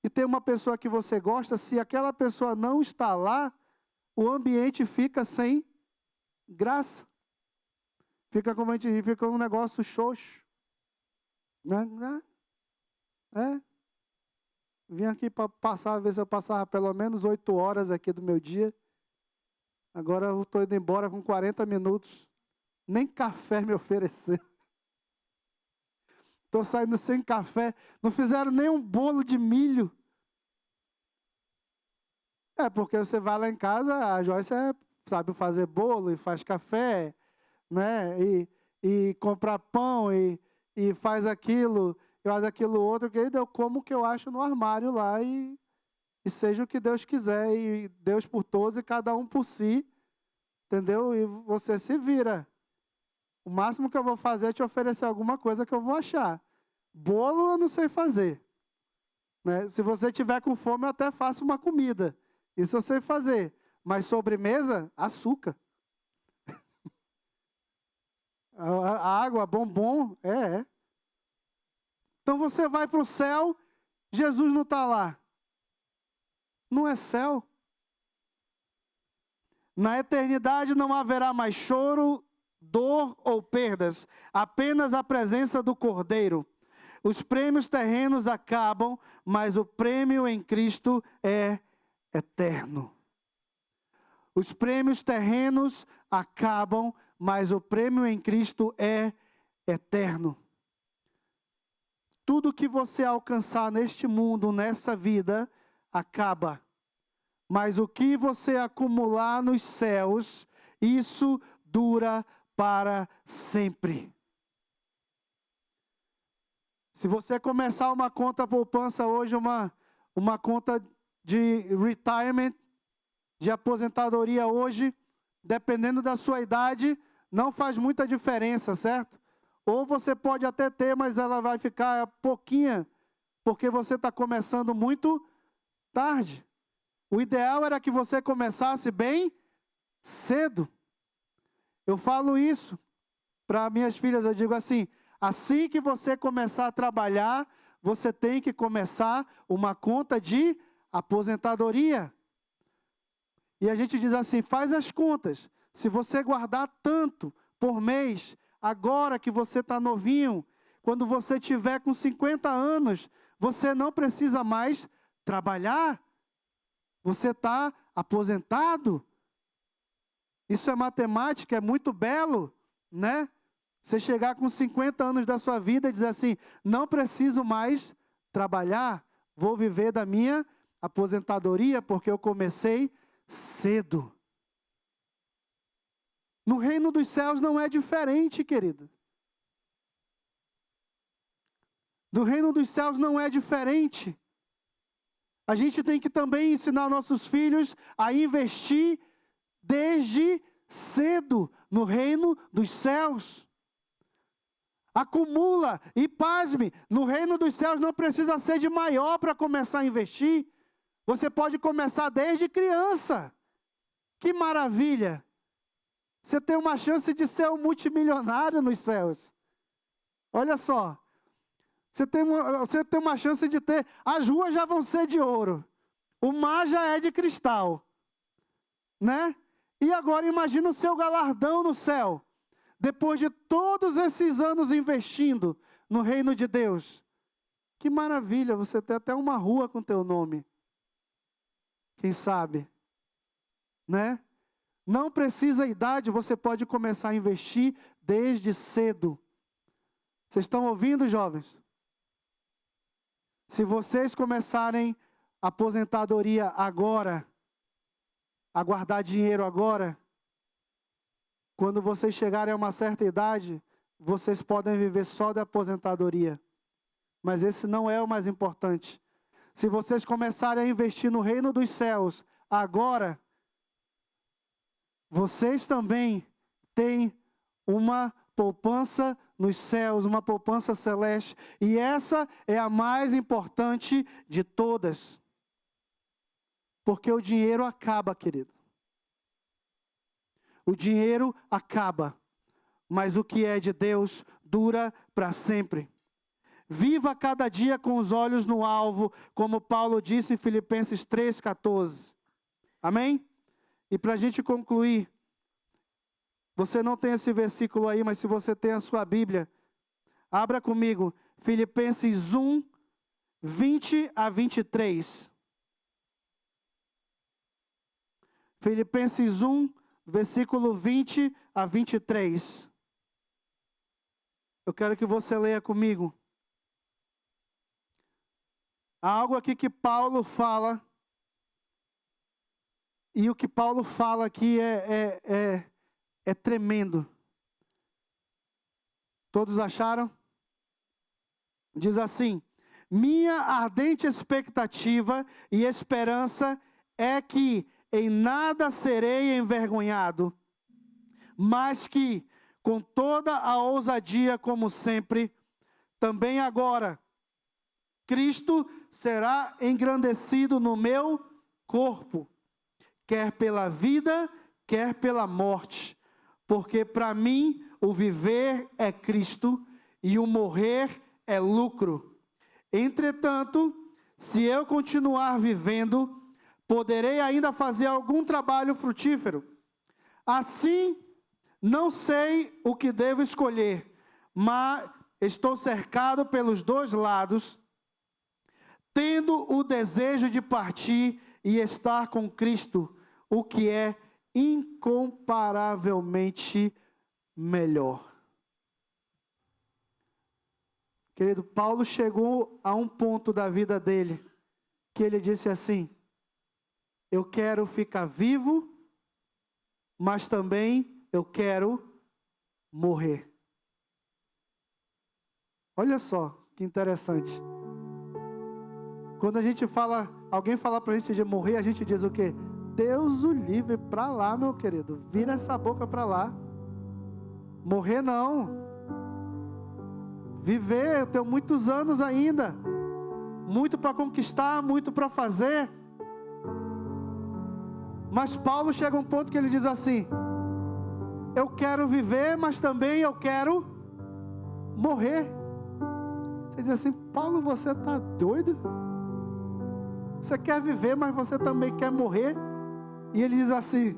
e tem uma pessoa que você gosta, se aquela pessoa não está lá, o ambiente fica sem graça. Fica como a gente diz, fica um negócio xoxo. Vim aqui para passar, ver se eu passava pelo menos 8 horas aqui do meu dia. Agora eu estou indo embora com 40 minutos. Nem café me ofereceram. Estou saindo sem café. Não fizeram nem um bolo de milho. Porque você vai lá em casa, a Joyce sabe fazer bolo e faz café, né? E comprar pão e faz aquilo, e faz aquilo outro, que eu como o que eu acho no armário lá e seja o que Deus quiser, e Deus por todos e cada um por si, entendeu? E você se vira. O máximo que eu vou fazer é te oferecer alguma coisa que eu vou achar. Bolo eu não sei fazer, né? Se você tiver com fome, eu até faço uma comida. Isso eu sei fazer. Mas sobremesa, açúcar. A água, bombom, Então você vai para o céu, Jesus não está lá. Não é céu. Na eternidade não haverá mais choro, dor ou perdas. Apenas a presença do Cordeiro. Os prêmios terrenos acabam, mas o prêmio em Cristo é eterno. Os prêmios terrenos acabam, mas o prêmio em Cristo é eterno. Tudo que você alcançar neste mundo, nessa vida, acaba. Mas o que você acumular nos céus, isso dura para sempre. Se você começar uma conta poupança hoje, uma conta de retirement, de aposentadoria hoje, dependendo da sua idade, não faz muita diferença, certo? Ou você pode até ter, mas ela vai ficar pouquinha, porque você está começando muito tarde. O ideal era que você começasse bem cedo. Eu falo isso para minhas filhas, eu digo assim que você começar a trabalhar, você tem que começar uma conta de aposentadoria. E a gente diz assim, faz as contas. Se você guardar tanto por mês, agora que você está novinho, quando você tiver com 50 anos, você não precisa mais trabalhar. Você está aposentado. Isso é matemática, é muito belo, né? Você chegar com 50 anos da sua vida e dizer assim, não preciso mais trabalhar, vou viver da minha aposentadoria, porque eu comecei cedo. No reino dos céus não é diferente, querido. No reino dos céus não é diferente. A gente tem que também ensinar nossos filhos a investir desde cedo no reino dos céus. Acumula e pasme, no reino dos céus não precisa ser de maior para começar a investir. Você pode começar desde criança. Que maravilha! Você tem uma chance de ser um multimilionário nos céus. Olha só. Você tem uma chance de ter... As ruas já vão ser de ouro. O mar já é de cristal. Né? E agora imagina o seu galardão no céu. Depois de todos esses anos investindo no reino de Deus. Que maravilha, você tem até uma rua com teu nome. Quem sabe? Né? Não precisa idade, você pode começar a investir desde cedo. Vocês estão ouvindo, jovens? Se vocês começarem a aposentadoria agora, a guardar dinheiro agora, quando vocês chegarem a uma certa idade, vocês podem viver só da aposentadoria. Mas esse não é o mais importante. Se vocês começarem a investir no reino dos céus agora, vocês também têm uma poupança nos céus, uma poupança celeste. E essa é a mais importante de todas. Porque o dinheiro acaba, querido. O dinheiro acaba. Mas o que é de Deus dura para sempre. Viva cada dia com os olhos no alvo, como Paulo disse em Filipenses 3,14. Amém? E para a gente concluir, você não tem esse versículo aí, mas se você tem a sua Bíblia, abra comigo, Filipenses 1, 20 a 23. Filipenses 1, versículo 20 a 23. Eu quero que você leia comigo. Há algo aqui que Paulo fala, e o que Paulo fala aqui é tremendo. Todos acharam? Diz assim: minha ardente expectativa e esperança é que em nada serei envergonhado, mas que, com toda a ousadia como sempre, também agora, Cristo será engrandecido no meu corpo, quer pela vida, quer pela morte. Porque para mim o viver é Cristo e o morrer é lucro. Entretanto, se eu continuar vivendo, poderei ainda fazer algum trabalho frutífero. Assim, não sei o que devo escolher, mas estou cercado pelos dois lados, tendo o desejo de partir e estar com Cristo, o que é incomparavelmente melhor. Querido, Paulo chegou a um ponto da vida dele, que ele disse assim: eu quero ficar vivo, mas também eu quero morrer. Olha só, que interessante. Quando a gente fala, alguém fala pra gente de morrer, a gente diz o quê? Deus o livre, pra lá, meu querido. Vira essa boca pra lá. Morrer não. Viver, eu tenho muitos anos ainda. Muito para conquistar, muito para fazer. Mas Paulo chega a um ponto que ele diz assim: eu quero viver, mas também eu quero morrer. Você diz assim: Paulo, você está doido? Você quer viver, mas você também quer morrer? E ele diz assim: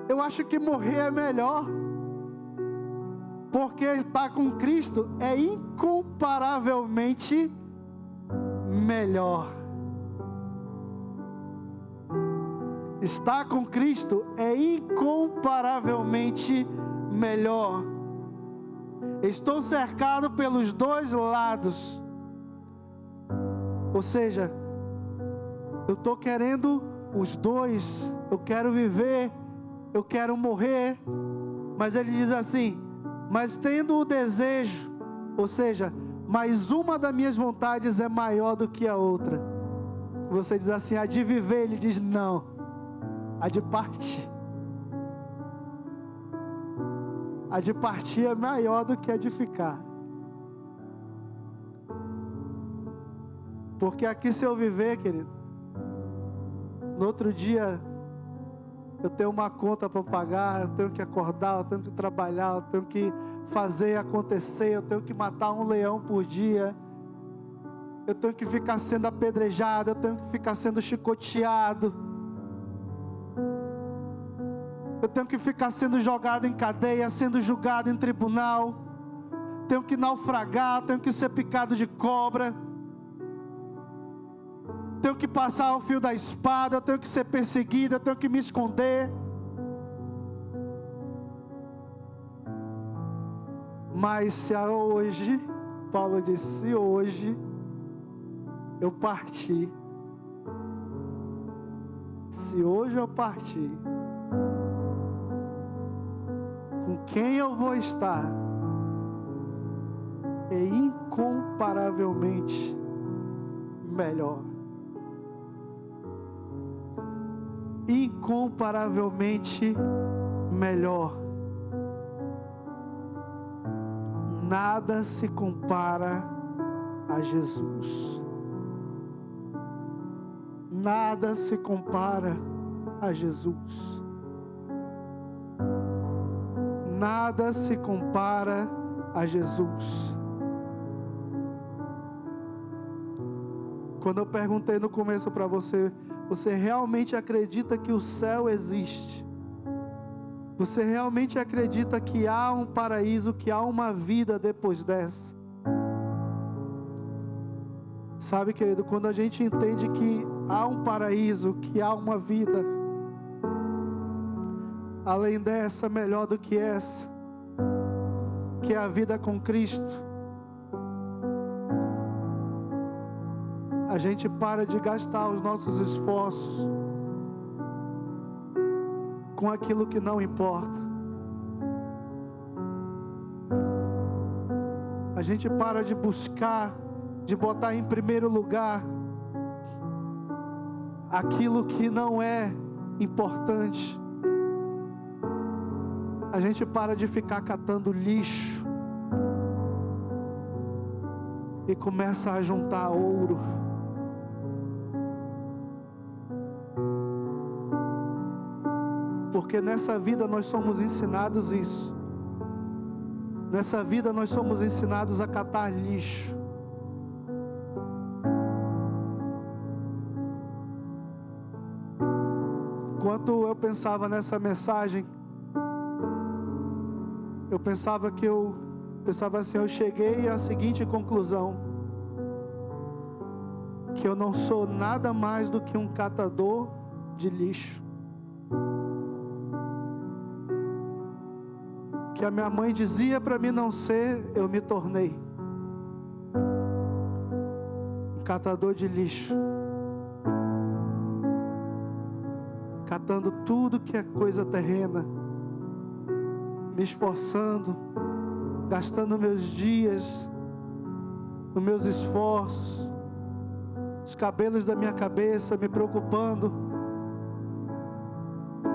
eu acho que morrer é melhor, porque estar com Cristo é incomparavelmente melhor. Estar com Cristo é incomparavelmente melhor. Estou cercado pelos dois lados. Ou seja, eu estou querendo os dois. Eu quero viver, eu quero morrer. Mas ele diz assim: mas tendo o desejo, ou seja, mas uma das minhas vontades é maior do que a outra. Você diz assim: a de viver, ele diz não, a de partir. A de partir é maior do que a de ficar. Porque aqui, se eu viver, querido, no outro dia eu tenho uma conta para pagar, eu tenho que acordar, eu tenho que trabalhar, eu tenho que fazer acontecer, eu tenho que matar um leão por dia, eu tenho que ficar sendo apedrejado, eu tenho que ficar sendo chicoteado. Eu tenho que ficar sendo jogado em cadeia, sendo julgado em tribunal. Tenho que naufragar, tenho que ser picado de cobra. Tenho que passar o fio da espada, eu tenho que ser perseguido, eu tenho que me esconder. Mas se hoje, Paulo disse, se hoje eu partir, se hoje eu partir, com quem eu vou estar é incomparavelmente melhor. Incomparavelmente melhor. Nada se compara a Jesus. Nada se compara a Jesus. Nada se compara a Jesus. Quando eu perguntei no começo para você, você realmente acredita que o céu existe? Você realmente acredita que há um paraíso, que há uma vida depois dessa? Sabe, querido, quando a gente entende que há um paraíso, que há uma vida além dessa, melhor do que essa, que é a vida com Cristo, a gente para de gastar os nossos esforços com aquilo que não importa. A gente para de buscar, de botar em primeiro lugar aquilo que não é importante. A gente para de ficar catando lixo e começa a juntar ouro. Porque nessa vida nós somos ensinados isso. Nessa vida nós somos ensinados a catar lixo. Enquanto eu pensava nessa mensagem, eu pensava assim, eu cheguei à seguinte conclusão: que eu não sou nada mais do que um catador de lixo. Que a minha mãe dizia para mim não ser, eu me tornei um catador de lixo, catando tudo que é coisa terrena, me esforçando, gastando meus dias, os meus esforços, os cabelos da minha cabeça, me preocupando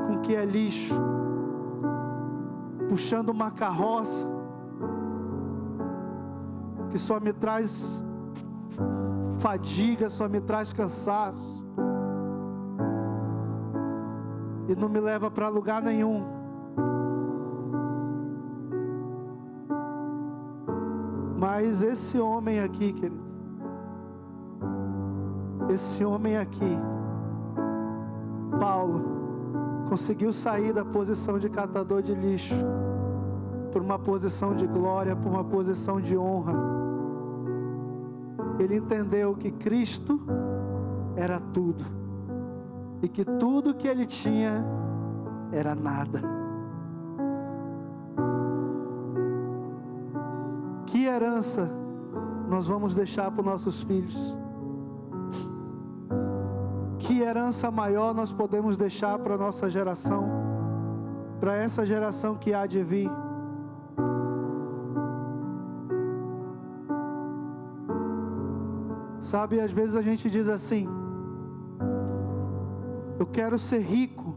com o que é lixo, puxando uma carroça que só me traz fadiga, só me traz cansaço e não me leva para lugar nenhum. Mas esse homem aqui, querido, esse homem aqui, Paulo, conseguiu sair da posição de catador de lixo por uma posição de glória, por uma posição de honra. Ele entendeu que Cristo era tudo e que tudo que ele tinha era nada. Que herança nós vamos deixar para os nossos filhos? Que herança maior nós podemos deixar para a nossa geração, para essa geração que há de vir? Sabe, às vezes a gente diz assim: eu quero ser rico,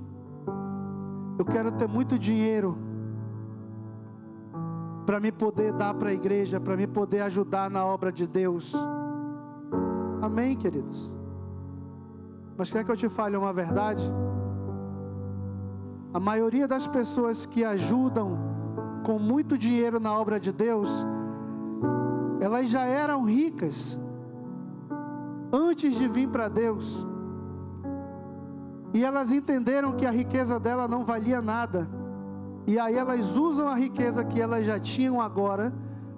eu quero ter muito dinheiro para me poder dar para a igreja, para me poder ajudar na obra de Deus. Amém, queridos? Mas quer que eu te fale uma verdade? A maioria das pessoas que ajudam com muito dinheiro na obra de Deus, elas já eram ricas antes de vir para Deus. E elas entenderam que a riqueza dela não valia nada. E aí elas usam a riqueza que elas já tinham agora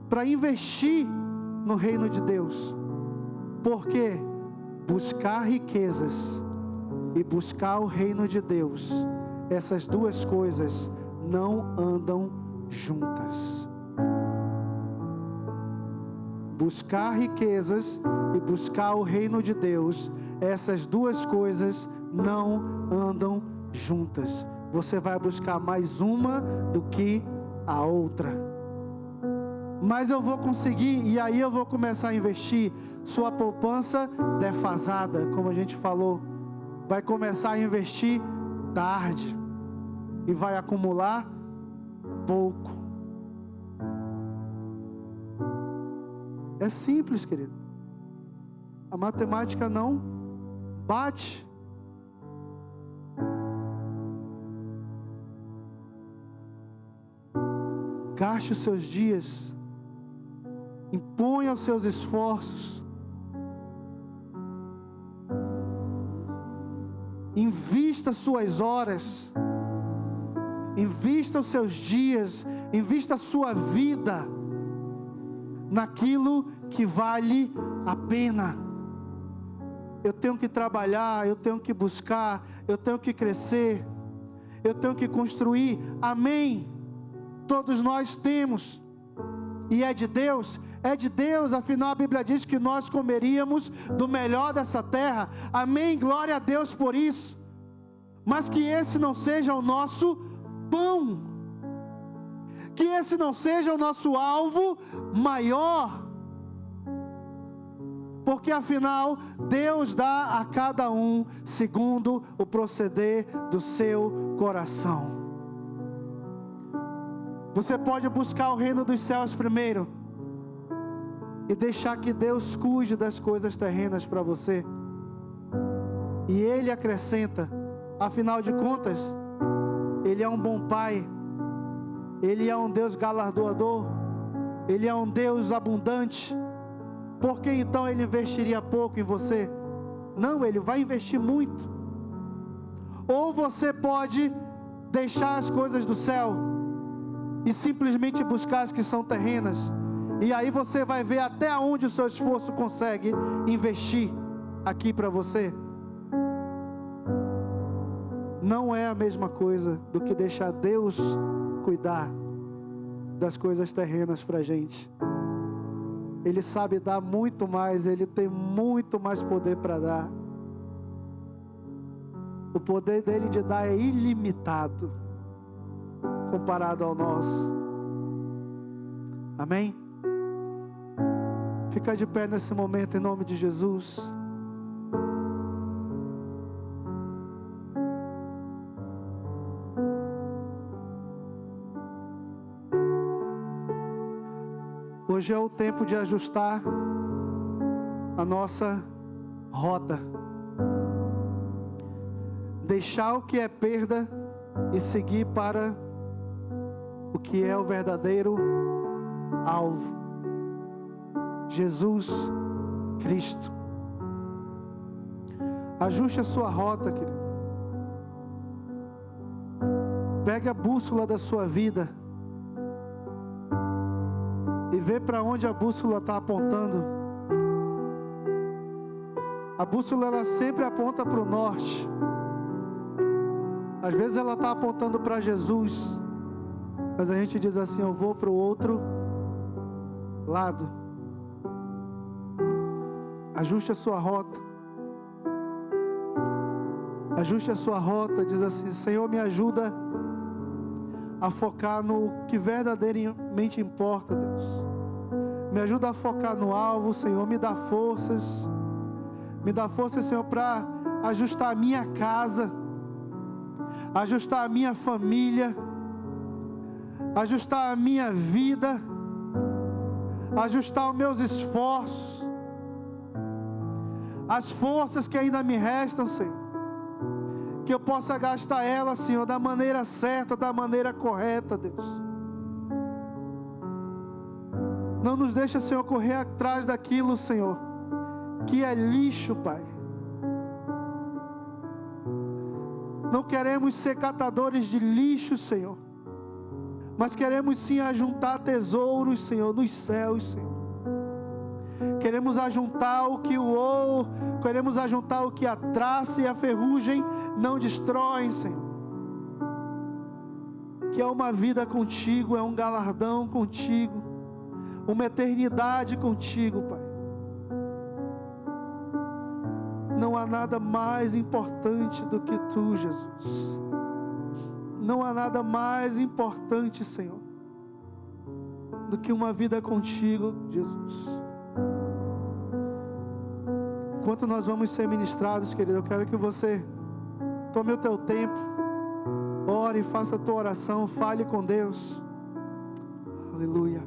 para investir no reino de Deus. Porque buscar riquezas e buscar o reino de Deus, essas duas coisas não andam juntas. Buscar riquezas e buscar o reino de Deus, essas duas coisas não andam juntas. Você vai buscar mais uma do que a outra. Mas eu vou conseguir, e aí eu vou começar a investir. Sua poupança defasada, como a gente falou, vai começar a investir tarde e vai acumular pouco. É simples, querido. A matemática não bate. Gaste os seus dias, imponha os seus esforços, invista suas horas, invista os seus dias, invista a sua vida naquilo que vale a pena. Eu tenho que trabalhar, eu tenho que buscar, eu tenho que crescer, eu tenho que construir. Amém. Todos nós temos. E é de Deus? É de Deus, afinal a Bíblia diz que nós comeríamos do melhor dessa terra. Amém, glória a Deus por isso. Mas que esse não seja o nosso pão, que esse não seja o nosso alvo maior, porque afinal Deus dá a cada um segundo o proceder do seu coração. Você pode buscar o reino dos céus primeiro e deixar que Deus cuide das coisas terrenas para você, e Ele acrescenta. Afinal de contas, Ele é um bom Pai, Ele é um Deus galardoador, Ele é um Deus abundante. Por que então Ele investiria pouco em você? Não, Ele vai investir muito. Ou você pode deixar as coisas do céu e simplesmente buscar as que são terrenas, e aí você vai ver até onde o seu esforço consegue investir aqui para você. Não é a mesma coisa do que deixar Deus cuidar das coisas terrenas para a gente. Ele sabe dar muito mais, Ele tem muito mais poder para dar. O poder dele de dar é ilimitado comparado ao nosso. Amém? Fica de pé nesse momento em nome de Jesus. Hoje é o tempo de ajustar a nossa rota. Deixar o que é perda e seguir para o que é o verdadeiro alvo. Jesus Cristo. Ajuste a sua rota, querido. Pegue a bússola da sua vida e vê para onde a bússola está apontando. A bússola ela sempre aponta para o norte. Às vezes ela está apontando para Jesus, mas a gente diz assim: eu vou para o outro lado. Ajuste a sua rota. Ajuste a sua rota. Diz assim: Senhor, me ajuda a focar no que verdadeiramente importa, Deus. Me ajuda a focar no alvo, Senhor. Me dá forças. Me dá forças, Senhor, para ajustar a minha casa, ajustar a minha família, ajustar a minha vida, ajustar os meus esforços, as forças que ainda me restam, Senhor, que eu possa gastar elas, Senhor, da maneira certa, da maneira correta, Deus. Não nos deixa, Senhor, correr atrás daquilo, Senhor, que é lixo, Pai. Não queremos ser catadores de lixo, Senhor, mas queremos sim ajuntar tesouros, Senhor, nos céus, Senhor. Queremos ajuntar o que o ouro, queremos ajuntar o que a traça e a ferrugem não destroem, Senhor. Que é uma vida contigo, é um galardão contigo, uma eternidade contigo, Pai. Não há nada mais importante do que Tu, Jesus. Não há nada mais importante, Senhor, do que uma vida contigo, Jesus. Enquanto nós vamos ser ministrados, querido, eu quero que você tome o teu tempo, ore, faça a tua oração, fale com Deus. Aleluia.